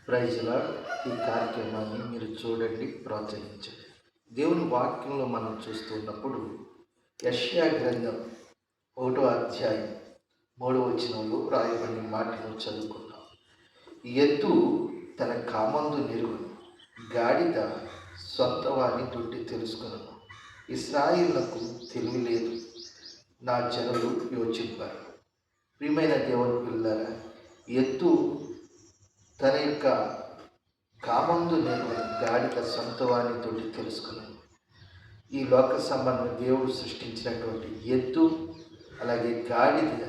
Praise lord. ఈ కార్యక్రమాన్ని మీరు చూడండి, ప్రోత్సహించండి. దేవుని వాక్యంలో మనం చూస్తున్నప్పుడు యెషయా గ్రంథం 1వ అధ్యాయం 3వ వచనంలో రాయబడిన మాటను చదువుకున్నాం. ఎద్దు తన కామందు నెరుగును, గాడిద సొంత వాని తొట్టి తెలుసుకును. ఇశ్రాయేలునకు తెలివి లేదు, నా జనులు యోచింపారు. ప్రియమైన దేవుని పిల్లరా, ఎద్దు తన యొక్క కామందు నెరుగును, గాడిద సొంత వాని తోటి తెలుసుకున్నాను. ఈ లోక సంబంధం దేవుడు సృష్టించినటువంటి ఎద్దు అలాగే గాడిద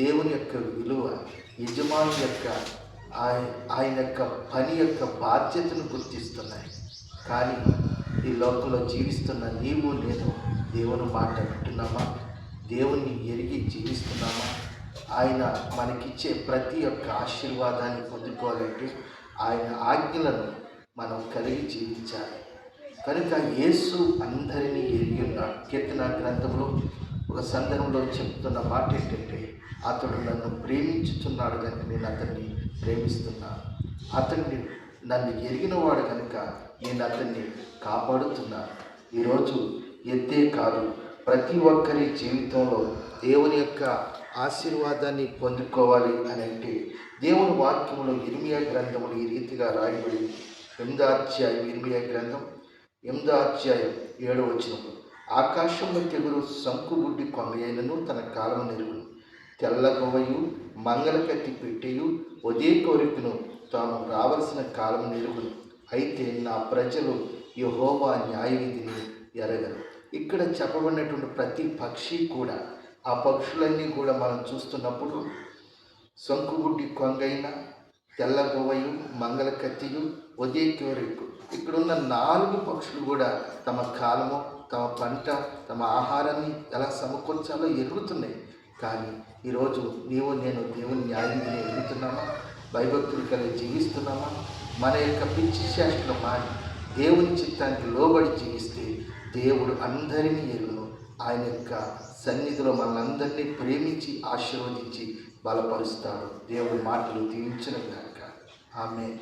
దేవుని యొక్క విలువ, యజమాని యొక్క ఆయన యొక్క పని యొక్క బాధ్యతను గుర్తిస్తున్నాయి. కానీ ఈ లోకంలో జీవిస్తున్న నీవు నేను దేవుని మాట వింటున్నామా? దేవుణ్ణి ఎరిగి జీవిస్తున్నామా? ఆయన మనకిచ్చే ప్రతి ఒక్క ఆశీర్వాదాన్ని పొందుకోవాలంటే ఆయన ఆజ్ఞలను మనం కలిగి జీవించాలి. కనుక యేసు అందరినీ ఎరిగి ఉన్నాడు. కీర్తన గ్రంథంలో ఒక సందర్భంలో చెప్తున్న మాట ఏంటంటే, అతడు నన్ను ప్రేమించుతున్నాడు కనుక నేను అతన్ని ప్రేమిస్తున్నాను. అతన్ని నన్ను ఎరిగినవాడు కనుక నేను అతన్ని కాపాడుతున్నాను. ఈరోజు ఎద్దే కాదు, ప్రతి ఒక్కరి జీవితంలో దేవుని యొక్క ఆశీర్వాదాన్ని పొందుకోవాలి అని అంటే దేవుని వాక్యంలో ఇర్మియా గ్రంథములు ఈ రీతిగా రాయబడి 8వ అధ్యాయం ఇర్మియా గ్రంథం 8వ అధ్యాయం 7వ వచనంలో, ఆకాశంలో తెగురు శంకుబుడ్డి కొంగయనను తన కాలం నెరుగును, తెల్లగొవయు మంగళకత్తి పెట్టెయు ఒదే కోరికను తాము రావలసిన కాలం నెరుగును. అయితే నా ప్రజలు యెహోవా న్యాయవిధిని ఎరగరు. ఇక్కడ చెప్పబడినటువంటి ప్రతి పక్షి కూడా, ఆ పక్షులన్నీ కూడా మనం చూస్తున్నప్పుడు శంకుబుడ్డి కొంగైన, తెల్లగొవయు, మంగళకత్తియు, ఒదే కోరిక, ఇక్కడున్న 4 పక్షులు కూడా తమ కాలము, తమ పంట, తమ ఆహారాన్ని ఎలా సమకూర్చాలో ఎరుగుతున్నాయి. కానీ ఈరోజు నీవు నేను దేవుని న్యాయాన్ని ఎరుగుతున్నామా? భయభక్తులు కలిగి జీవిస్తున్నామా? మన యొక్క పిచ్చి చేష్టలు మాని దేవుని చిత్తానికి లోబడి జీవిస్తే దేవుడు అందరినీ ఎరుగును. ఆయన యొక్క సన్నిధిలో మనందరినీ ప్రేమించి ఆశీర్వదించి బలపరుస్తాడు. దేవుడి మాటలు దీవించును గాక. ఆమేన్.